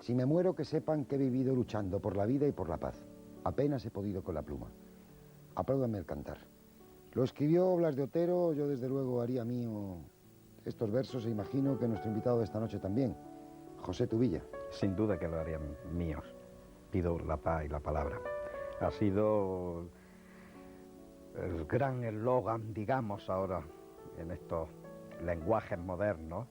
Si me muero, que sepan que he vivido luchando por la vida y por la paz. Apenas he podido con la pluma. Apláudanme el cantar. Lo escribió Blas de Otero, yo desde luego haría mío estos versos e imagino que nuestro invitado de esta noche también, José Tubilla. Sin duda que lo harían míos. Pido la paz y la palabra. Ha sido el gran eslogan, digamos ahora, en estos lenguajes modernos,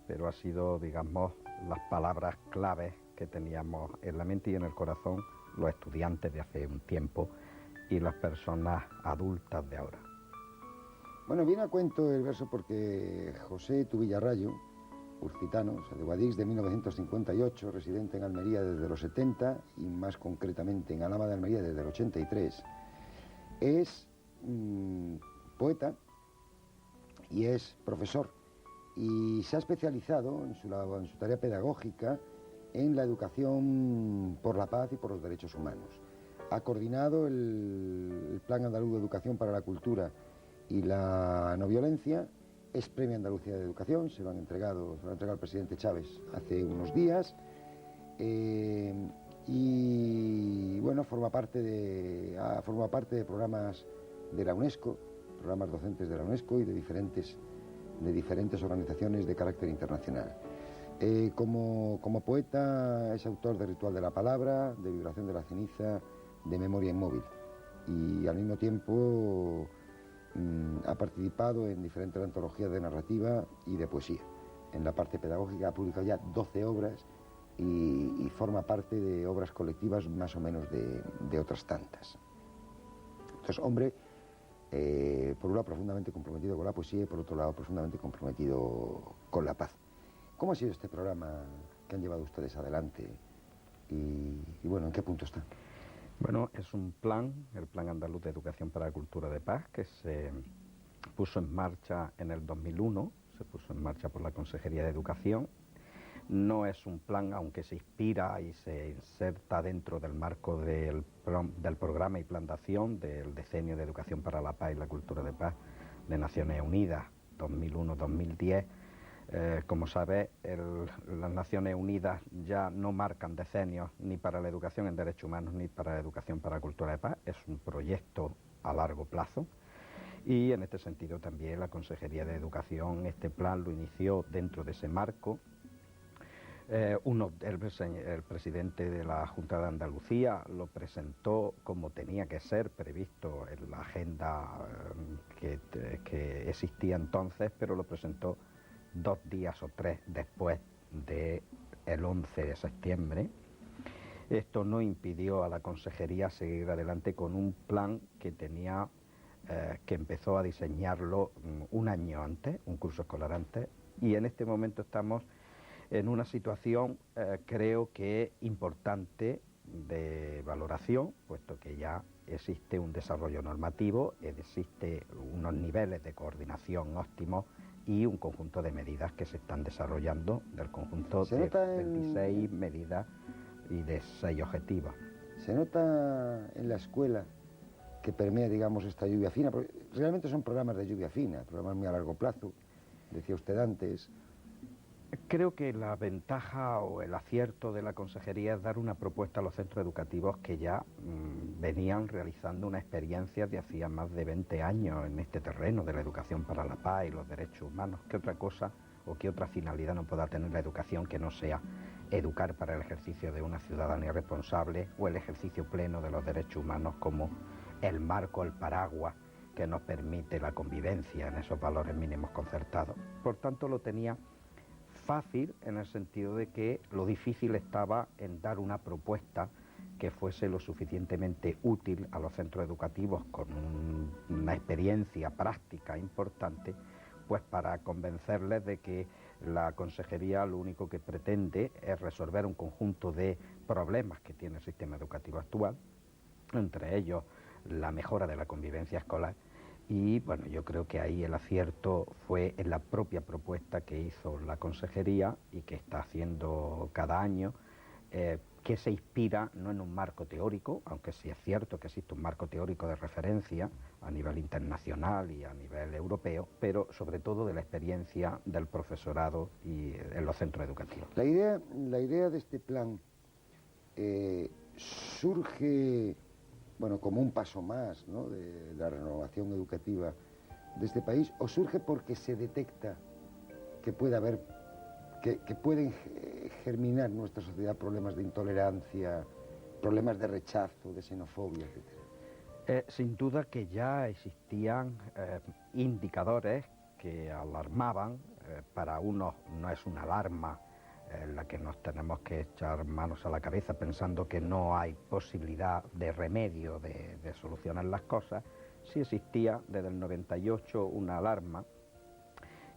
pero ha sido, digamos, las palabras claves que teníamos en la mente y en el corazón los estudiantes de hace un tiempo y las personas adultas de ahora. Bueno, viene a cuento el verso porque José Tubilla Rayo, urcitano, o sea, de Guadix de 1958, residente en Almería desde los 70 y más concretamente en Alhama de Almería desde el 83, es poeta y es profesor y se ha especializado en su tarea pedagógica en la educación por la paz y por los derechos humanos. Ha coordinado el Plan Andaluz de Educación para la Cultura y la No Violencia. Es Premio Andalucía de Educación, se lo han entregado al presidente Chávez hace unos días. Y bueno, forma parte de programas de la UNESCO, programas docentes de la UNESCO y de diferentes organizaciones de carácter internacional. Como poeta es autor de Ritual de la Palabra, de Vibración de la Ceniza, de Memoria Inmóvil, y al mismo tiempo ha participado en diferentes antologías de narrativa y de poesía. En la parte pedagógica ha publicado ya 12 obras y forma parte de obras colectivas más o menos de otras tantas. Entonces, hombre, por un lado profundamente comprometido con la poesía y por otro lado profundamente comprometido con la paz. ¿Cómo ha sido este programa que han llevado ustedes adelante y bueno, en qué punto está? Bueno, es un plan, el Plan Andaluz de Educación para la Cultura de Paz, que se puso en marcha en el 2001, se puso en marcha por la Consejería de Educación. No es un plan, aunque se inspira y se inserta dentro del marco del programa y plan de acción del Decenio de Educación para la Paz y la Cultura de Paz de Naciones Unidas 2001-2010. Como sabes, las Naciones Unidas ya no marcan decenios ni para la educación en derechos humanos ni para la educación para la cultura de paz. Es un proyecto a largo plazo y en este sentido también la Consejería de Educación este plan lo inició dentro de ese marco. El presidente de la Junta de Andalucía lo presentó como tenía que ser previsto en la agenda que existía entonces, pero lo presentó 2 días o 3 después del 11 de septiembre. Esto no impidió a la Consejería seguir adelante con un plan que que empezó a diseñarlo un año antes, un curso escolar antes, y en este momento estamos en una situación creo que importante de valoración, puesto que ya existe un desarrollo normativo, existe unos niveles de coordinación óptimos y un conjunto de medidas que se están desarrollando del conjunto de 26 medidas y de 6 objetivos. ¿Se nota en la escuela que permea, digamos, esta lluvia fina? Porque realmente son programas de lluvia fina, programas muy a largo plazo, decía usted antes. Creo que la ventaja o el acierto de la Consejería es dar una propuesta a los centros educativos que ya venían realizando una experiencia de hacía más de 20 años en este terreno de la educación para la paz y los derechos humanos. ¿Qué otra cosa o qué otra finalidad no pueda tener la educación que no sea educar para el ejercicio de una ciudadanía responsable o el ejercicio pleno de los derechos humanos como el marco, el paraguas que nos permite la convivencia en esos valores mínimos concertados? Por tanto, lo tenía fácil en el sentido de que lo difícil estaba en dar una propuesta que fuese lo suficientemente útil a los centros educativos con una experiencia práctica importante, pues para convencerles de que la Consejería lo único que pretende es resolver un conjunto de problemas que tiene el sistema educativo actual, entre ellos la mejora de la convivencia escolar. Y bueno, yo creo que ahí el acierto fue en la propia propuesta que hizo la Consejería y que está haciendo cada año, que se inspira no en un marco teórico, aunque sí es cierto que existe un marco teórico de referencia a nivel internacional y a nivel europeo, pero sobre todo de la experiencia del profesorado y en los centros educativos. La idea de este plan surge, bueno, como un paso más, ¿no?, de la renovación educativa de este país, o surge porque se detecta que puede haber, que pueden germinar en nuestra sociedad problemas de intolerancia, problemas de rechazo, de xenofobia, etc. Sin duda que ya existían indicadores que alarmaban. Para unos no es una alarma en la que nos tenemos que echar manos a la cabeza pensando que no hay posibilidad de remedio, de solucionar las cosas. Sí existía desde el 98 una alarma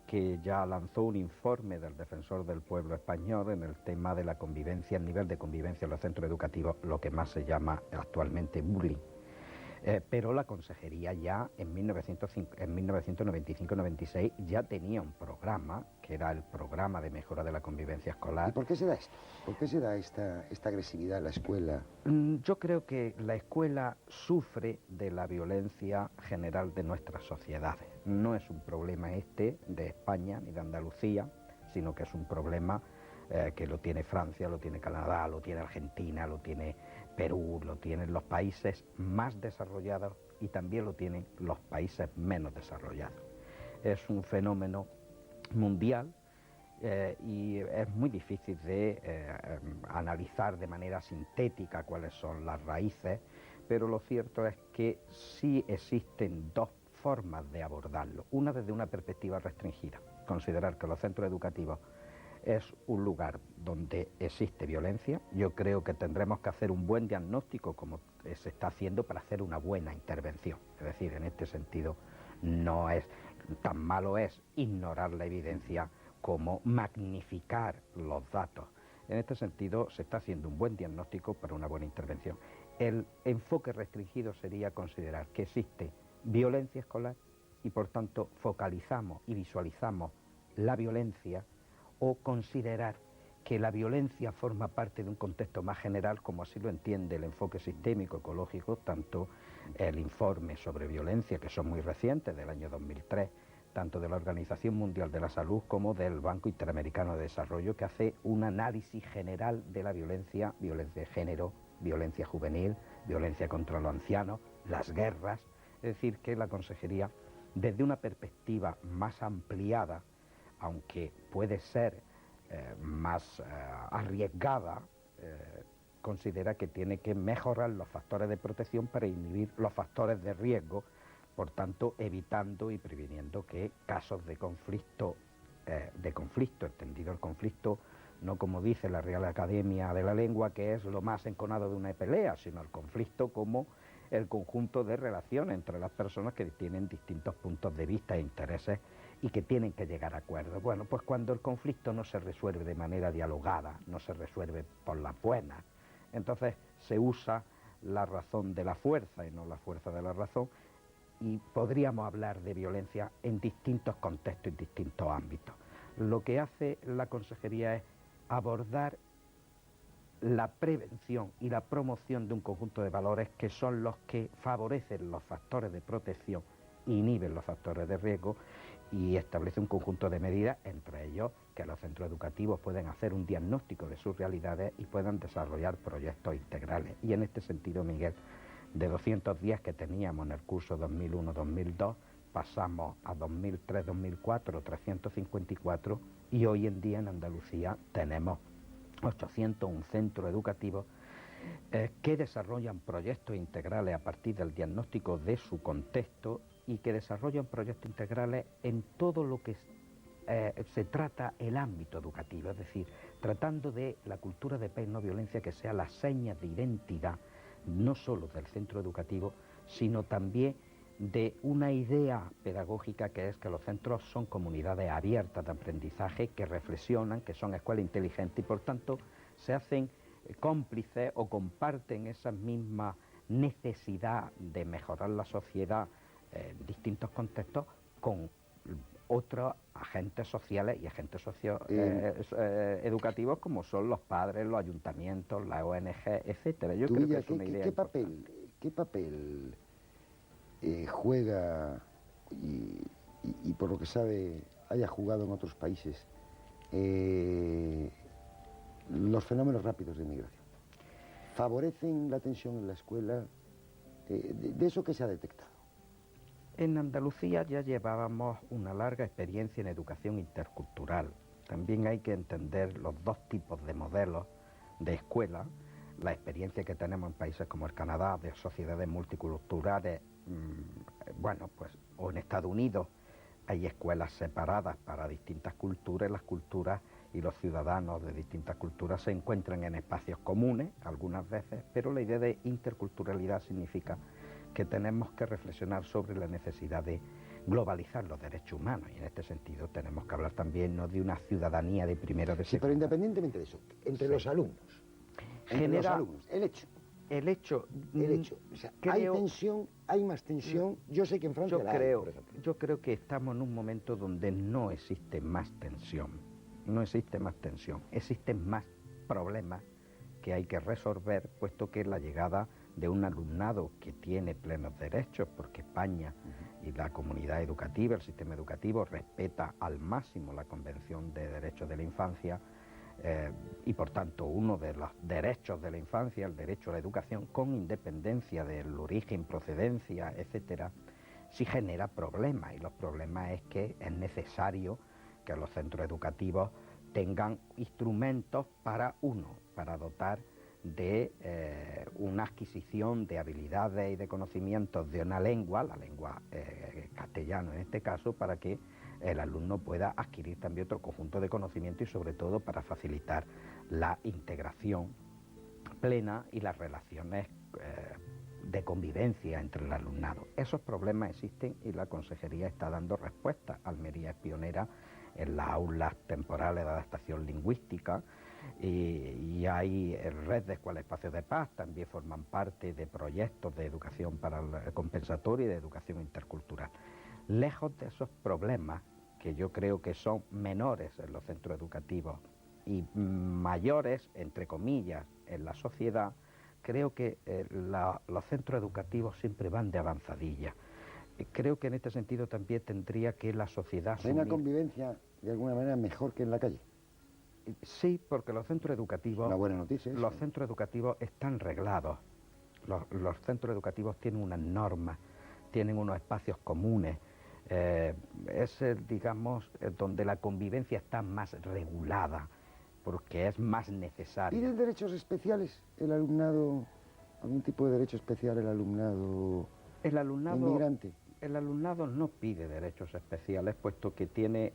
que ya lanzó un informe del Defensor del Pueblo Español en el tema de la convivencia, el nivel de convivencia en los centros educativos, lo que más se llama actualmente bullying. Pero la consejería ya en 1995-96 ya tenía un programa, que era el programa de mejora de la convivencia escolar. ¿Y por qué se da esto? ¿Por qué se da esta agresividad en la escuela? Yo creo que la escuela sufre de la violencia general de nuestras sociedades. No es un problema de España ni de Andalucía, sino que es un problema que lo tiene Francia, lo tiene Canadá, lo tiene Argentina, lo tiene Perú, lo tienen los países más desarrollados y también lo tienen los países menos desarrollados. Es un fenómeno mundial y es muy difícil de analizar de manera sintética cuáles son las raíces, pero lo cierto es que sí existen dos formas de abordarlo. Una desde una perspectiva restringida, considerar que los centros educativos es un lugar donde existe violencia. Yo creo que tendremos que hacer un buen diagnóstico, como se está haciendo, para hacer una buena intervención. Es decir, en este sentido, no es tan malo es ignorar la evidencia como magnificar los datos. En este sentido, se está haciendo un buen diagnóstico para una buena intervención. El enfoque restringido sería considerar que existe violencia escolar y, por tanto, focalizamos y visualizamos la violencia, o considerar que la violencia forma parte de un contexto más general, como así lo entiende el enfoque sistémico ecológico, tanto el informe sobre violencia, que son muy recientes, del año 2003, tanto de la Organización Mundial de la Salud como del Banco Interamericano de Desarrollo, que hace un análisis general de la violencia, violencia de género, violencia juvenil, violencia contra los ancianos, las guerras. Es decir, que la consejería, desde una perspectiva más ampliada, aunque puede ser más arriesgada, considera que tiene que mejorar los factores de protección para inhibir los factores de riesgo, por tanto evitando y previniendo que casos de conflicto, entendido el conflicto no como dice la Real Academia de la Lengua, que es lo más enconado de una pelea, sino el conflicto como el conjunto de relaciones entre las personas que tienen distintos puntos de vista e intereses y que tienen que llegar a acuerdos. Bueno, pues cuando el conflicto no se resuelve de manera dialogada, no se resuelve por las buenas, entonces se usa la razón de la fuerza y no la fuerza de la razón, y podríamos hablar de violencia en distintos contextos y distintos ámbitos. Lo que hace la consejería es abordar la prevención y la promoción de un conjunto de valores que son los que favorecen los factores de protección, inhiben los factores de riesgo y establece un conjunto de medidas, entre ellos que los centros educativos pueden hacer un diagnóstico de sus realidades y puedan desarrollar proyectos integrales. Y en este sentido, Miguel, de 210 que teníamos en el curso 2001-2002, pasamos a 2003-2004, 354, y hoy en día en Andalucía tenemos 801 centros educativos que desarrollan proyectos integrales a partir del diagnóstico de su contexto y que desarrollan proyectos integrales en todo lo que se trata el ámbito educativo, es decir, tratando de la cultura de paz y no violencia que sea la seña de identidad, no solo del centro educativo, sino también de una idea pedagógica que es que los centros son comunidades abiertas de aprendizaje, que reflexionan, que son escuelas inteligentes y por tanto se hacen cómplices o comparten esa misma necesidad de mejorar la sociedad en distintos contextos con otros agentes sociales y agentes educativos como son los padres, los ayuntamientos, la ONG, etcétera. Yo creo que es una idea importante. ¿Qué papel juega y por lo que sabe haya jugado en otros países los fenómenos rápidos de migración? ¿Favorecen la tensión en la escuela? De eso que se ha detectado. En Andalucía ya llevábamos una larga experiencia en educación intercultural. También hay que entender los dos tipos de modelos de escuela, la experiencia que tenemos en países como el Canadá, de sociedades multiculturales, o en Estados Unidos hay escuelas separadas para distintas culturas, las culturas y los ciudadanos de distintas culturas se encuentran en espacios comunes algunas veces, pero la idea de interculturalidad significa que tenemos que reflexionar sobre la necesidad de globalizar los derechos humanos, y en este sentido tenemos que hablar también no de una ciudadanía de primero de sí, pero independientemente de eso, entre los alumnos, el hecho, o sea, hay tensión, hay más tensión. Yo sé que en Francia yo creo que estamos en un momento donde no existe más tensión, existen más problemas que hay que resolver, puesto que la llegada de un alumnado que tiene plenos derechos, porque España y la comunidad educativa, el sistema educativo, respeta al máximo la Convención de Derechos de la Infancia, y por tanto uno de los derechos de la infancia, el derecho a la educación, con independencia del origen, procedencia, etcétera, sí genera problemas, y los problemas es que es necesario que los centros educativos tengan instrumentos para dotar de una adquisición de habilidades y de conocimientos de una lengua, la lengua castellano en este caso, para que el alumno pueda adquirir también otro conjunto de conocimientos y sobre todo para facilitar la integración plena y las relaciones de convivencia entre el alumnado. Esos problemas existen y la Consejería está dando respuesta. Almería es pionera en las aulas temporales de adaptación lingüística, y hay red de escuelas espacios de paz, también forman parte de proyectos de educación compensatoria y de educación intercultural. Lejos de esos problemas, que yo creo que son menores en los centros educativos y mayores, entre comillas, en la sociedad, creo que los centros educativos siempre van de avanzadilla. Creo que en este sentido también tendría que la sociedad asumir... ¿Hay una convivencia de alguna manera mejor que en la calle? Sí, porque los centros educativos... Una buena noticia. Los centros educativos están reglados. Los centros educativos tienen unas normas, tienen unos espacios comunes. Es, digamos, donde la convivencia está más regulada, porque es más necesaria. ¿Tienen derechos especiales el alumnado, algún tipo de derecho especial el alumnado inmigrante? El alumnado no pide derechos especiales, puesto que tiene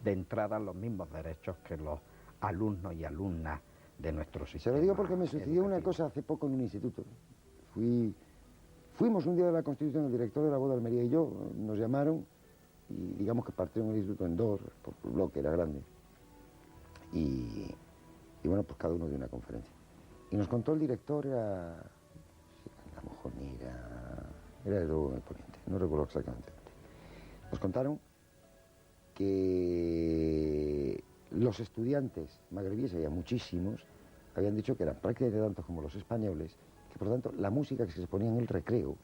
de entrada los mismos derechos que los alumnos y alumnas de nuestro sistema. Se lo digo porque me sucedió una cosa hace poco en un instituto. Fuimos un día de la Constitución, el director de la voz de Almería y yo, nos llamaron y digamos que partieron el instituto en dos, por el bloque era grande. Y bueno, pues cada uno dio una conferencia. Y nos contó el director, a lo mejor ni era de luego el Poniente, no recuerdo exactamente. Nos contaron que los estudiantes magrebíes, había muchísimos, habían dicho que eran prácticamente tantos como los españoles, que por lo tanto la música que se ponía en el recreo,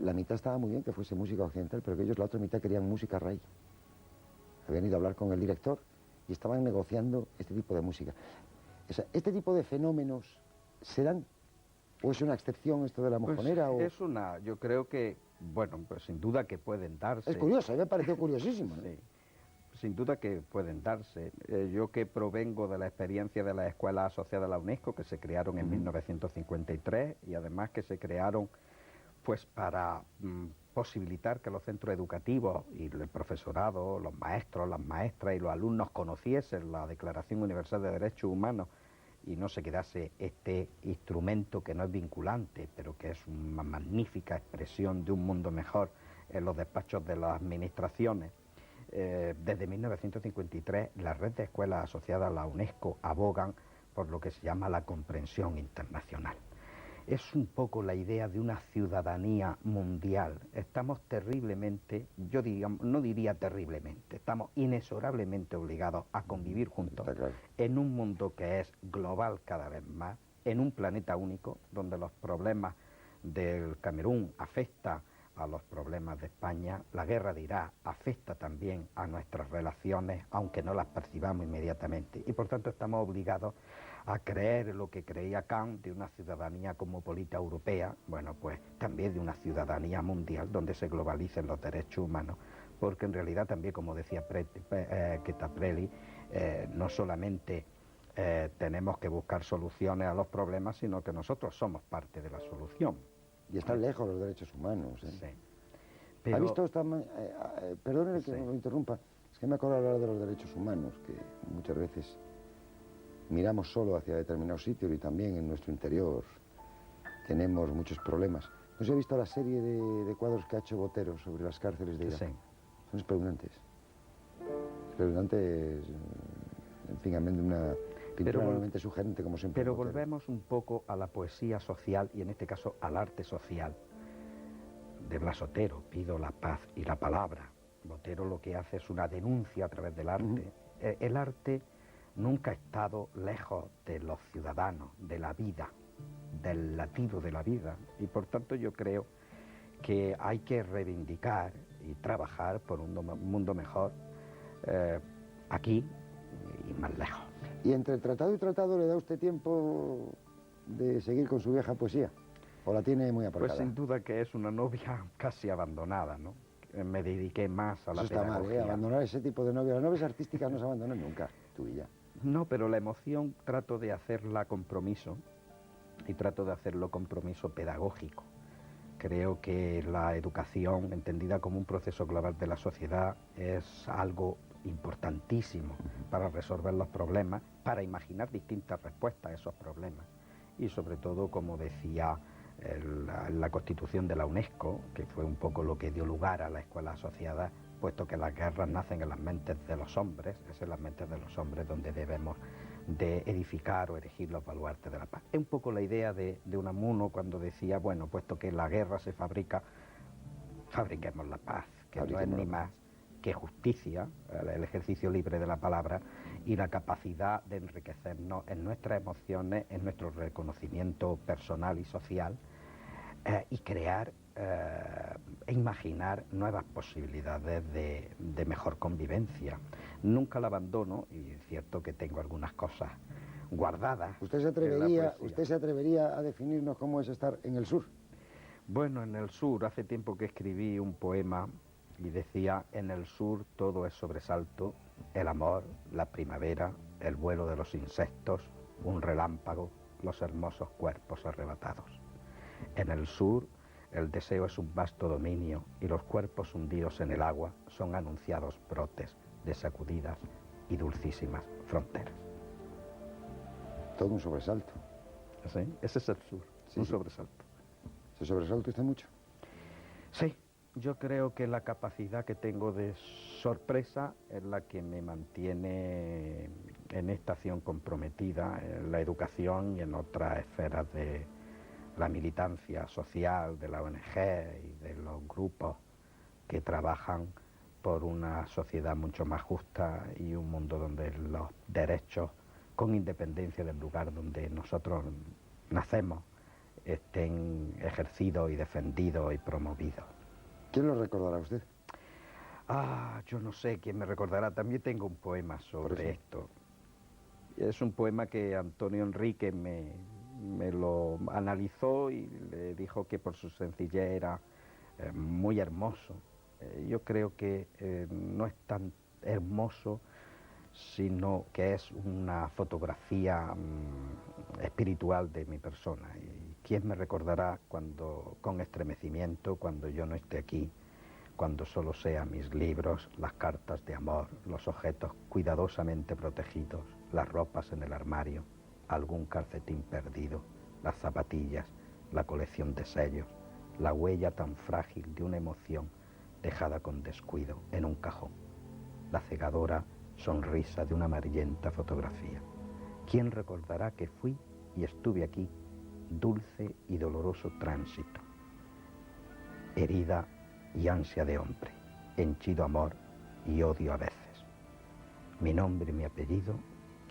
la mitad estaba muy bien que fuese música occidental, pero que ellos la otra mitad querían música raï. Habían ido a hablar con el director y estaban negociando este tipo de música. O sea, ¿este tipo de fenómenos se dan? ¿O es una excepción esto de la mojonera? Pues yo creo que, bueno, pues sin duda que pueden darse. Es curioso, me pareció curiosísimo, ¿no? Sí, sin duda que pueden darse. Yo que provengo de la experiencia de las escuelas asociadas a la UNESCO, que se crearon en 1953, y además que se crearon pues para posibilitar que los centros educativos y el profesorado, los maestros, las maestras y los alumnos conociesen la Declaración Universal de Derechos Humanos y no se quedase este instrumento que no es vinculante, pero que es una magnífica expresión de un mundo mejor en los despachos de las administraciones. Desde 1953, la red de escuelas asociadas a la UNESCO abogan por lo que se llama la comprensión internacional. es un poco la idea de una ciudadanía mundial. Estamos terriblemente, yo no diría terriblemente, estamos inexorablemente obligados a convivir juntos en un mundo que es global cada vez más, en un planeta único, donde los problemas del Camerún afectan a los problemas de España, la guerra de Irak afecta también a nuestras relaciones, aunque no las percibamos inmediatamente, y por tanto estamos obligados a creer lo que creía Kant de una ciudadanía cosmopolita europea, bueno, pues también de una ciudadanía mundial donde se globalicen los derechos humanos, porque en realidad también, como decía Quetaprelli, no solamente tenemos que buscar soluciones a los problemas, sino que nosotros somos parte de la solución. Y están lejos los derechos humanos. Sí. Pero, ¿Ha visto perdóneme que lo interrumpa, es que me acuerdo hablar de los derechos humanos, que muchas veces miramos solo hacia determinados sitios y también en nuestro interior tenemos muchos problemas. ¿No se ha visto la serie de cuadros que ha hecho Botero sobre las cárceles de Irak? Sí. Son espeluznantes. Espeluznantes, en fin, amén de una pintura realmente sugerente, como siempre. Pero volvemos un poco a la poesía social y en este caso al arte social de Blas Otero. Pido la paz y la palabra. Botero lo que hace es una denuncia a través del arte. El arte nunca ha estado lejos de los ciudadanos, de la vida, del latido de la vida, y por tanto yo creo que hay que reivindicar y trabajar por un mundo mejor aquí y más lejos. ¿Y entre tratado y tratado le da usted tiempo de seguir con su vieja poesía? ¿O la tiene muy aparcada? Pues sin duda que es una novia casi abandonada, ¿no? Me dediqué más a la pedagogía. Eso está mal, abandonar ese tipo de novias. Las novias artísticas no se abandonan nunca, tú y ya. No, pero la emoción trato de hacerla compromiso y trato de hacerlo compromiso pedagógico. Creo que la educación, entendida como un proceso global de la sociedad, es algo importantísimo para resolver los problemas, para imaginar distintas respuestas a esos problemas. Y sobre todo, como decía la Constitución de la UNESCO, que fue un poco lo que dio lugar a la escuela asociada, puesto que las guerras nacen en las mentes de los hombres, es en las mentes de los hombres donde debemos de edificar o erigir los baluartes de la paz. Es un poco la idea de Unamuno cuando decía, bueno, puesto que la guerra se fabrica, fabriquemos la paz, que no es ni más que justicia, el ejercicio libre de la palabra y la capacidad de enriquecernos en nuestras emociones, en nuestro reconocimiento personal y social, y crear e imaginar nuevas posibilidades de mejor convivencia. Nunca la abandono y es cierto que tengo algunas cosas guardadas. ¿Usted se atrevería a definirnos cómo es estar en el sur? Bueno, en el sur, hace tiempo que escribí un poema y decía, en el sur todo es sobresalto, el amor, la primavera, el vuelo de los insectos, un relámpago, los hermosos cuerpos arrebatados. En el sur, el deseo es un vasto dominio y los cuerpos hundidos en el agua son anunciados brotes de sacudidas y dulcísimas fronteras. Todo un sobresalto. ¿Sí? Ese es el sur, sí, un sobresalto. ¿Se sobresalta usted mucho? Sí, yo creo que la capacidad que tengo de sorpresa es la que me mantiene en esta acción comprometida, en la educación y en otras esferas de la militancia social, de la ONG y de los grupos que trabajan por una sociedad mucho más justa y un mundo donde los derechos, con independencia del lugar donde nosotros nacemos, estén ejercidos y defendidos y promovidos. ¿Quién lo recordará a usted? Yo no sé quién me recordará. También tengo un poema sobre esto. Es un poema que Antonio Enrique me lo analizó y le dijo que por su sencillez era muy hermoso. Yo creo que no es tan hermoso, sino que es una fotografía espiritual de mi persona. Y quién me recordará con estremecimiento cuando yo no esté aquí, cuando solo sean mis libros, las cartas de amor, los objetos cuidadosamente protegidos, las ropas en el armario, algún calcetín perdido, las zapatillas, la colección de sellos, la huella tan frágil de una emoción dejada con descuido en un cajón, la cegadora sonrisa de una amarillenta fotografía. ¿Quién recordará que fui y estuve aquí dulce y doloroso tránsito, herida y ansia de hombre, henchido amor y odio a veces. Mi nombre y mi apellido,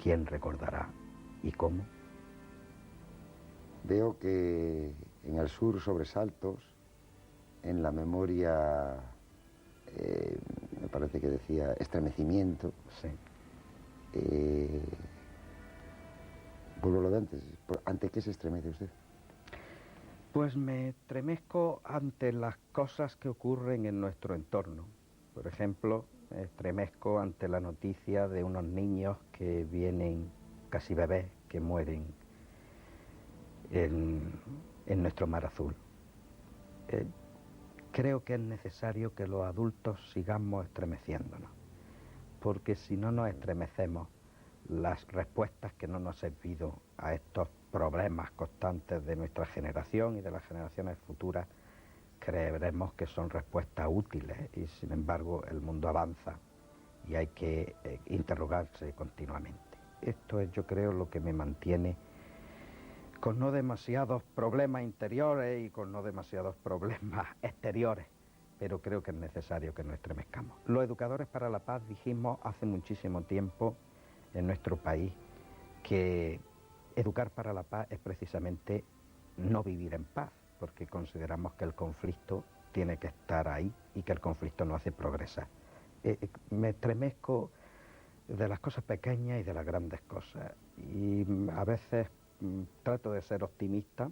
¿quién recordará y cómo? Veo que en el sur sobresaltos, en la memoria me parece que decía estremecimiento. Sí. Vuelvo a lo de antes. ¿Ante qué se estremece usted? Pues me estremezco ante las cosas que ocurren en nuestro entorno. Por ejemplo, me estremezco ante la noticia de unos niños que vienen, casi bebés, que mueren en nuestro mar azul. Creo que es necesario que los adultos sigamos estremeciéndonos, porque si no nos estremecemos, las respuestas que no nos han servido a estos problemas constantes de nuestra generación y de las generaciones futuras, creeremos que son respuestas útiles y sin embargo el mundo avanza y hay que interrogarse continuamente. Esto es, yo creo, lo que me mantiene con no demasiados problemas interiores y con no demasiados problemas exteriores, pero creo que es necesario que nos estremezcamos. Los educadores para la paz dijimos hace muchísimo tiempo en nuestro país que educar para la paz es precisamente no vivir en paz, porque consideramos que el conflicto tiene que estar ahí y que el conflicto no hace progresar. Me estremezco de las cosas pequeñas y de las grandes cosas, y a veces trato de ser optimista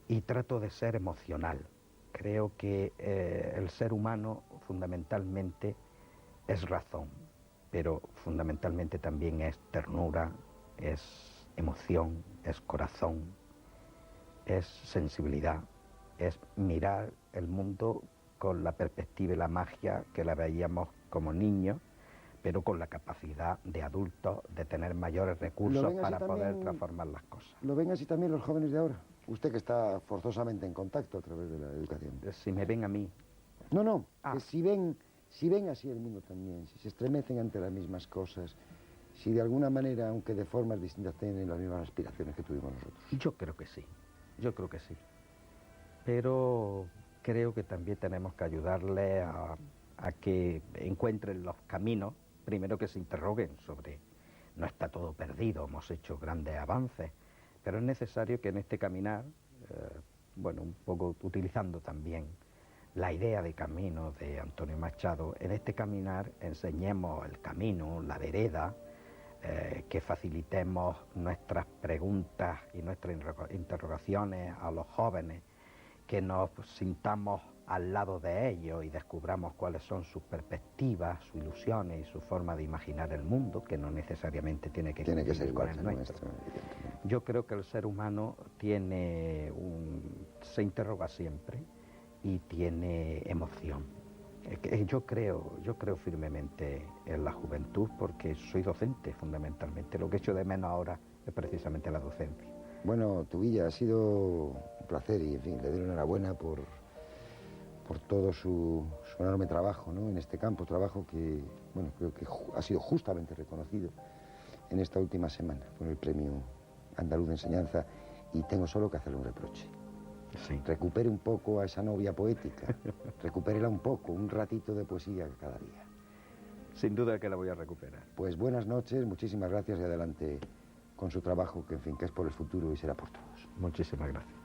y trato de ser emocional. Creo que el ser humano fundamentalmente es razón, pero fundamentalmente también es ternura, es emoción, es corazón, es sensibilidad, es mirar el mundo con la perspectiva y la magia que la veíamos como niños, pero con la capacidad de adultos de tener mayores recursos para poder transformar las cosas. ¿Lo ven así también los jóvenes de ahora? Usted que está forzosamente en contacto a través de la educación. Si me ven a mí. No, que si ven así el mundo también, si se estremecen ante las mismas cosas, si de alguna manera, aunque de formas distintas, tienen las mismas aspiraciones que tuvimos nosotros. Yo creo que sí. Pero creo que también tenemos que ayudarle a que encuentren los caminos. Primero que se interroguen sobre, no está todo perdido, hemos hecho grandes avances, pero es necesario que en este caminar, un poco utilizando también la idea de camino de Antonio Machado, en este caminar enseñemos el camino, la vereda, que facilitemos nuestras preguntas y nuestras interrogaciones a los jóvenes, que nos sintamos al lado de ellos y descubramos cuáles son sus perspectivas, sus ilusiones y su forma de imaginar el mundo, que no necesariamente tiene que ser con el nuestro. Yo creo que el ser humano se interroga siempre y tiene emoción. Yo creo firmemente en la juventud porque soy docente fundamentalmente. Lo que echo de menos ahora es precisamente la docencia. Bueno, Tubilla, ha sido un placer y, en fin, le doy enhorabuena por todo su enorme trabajo, ¿no?, en este campo, trabajo que, creo que ha sido justamente reconocido en esta última semana con el Premio Andaluz de Enseñanza, y tengo solo que hacerle un reproche. Sí. Recupere un poco a esa novia poética, recupérela un poco, un ratito de poesía cada día. Sin duda que la voy a recuperar. Pues buenas noches, muchísimas gracias y adelante con su trabajo, que en fin, que es por el futuro y será por todos. Muchísimas gracias.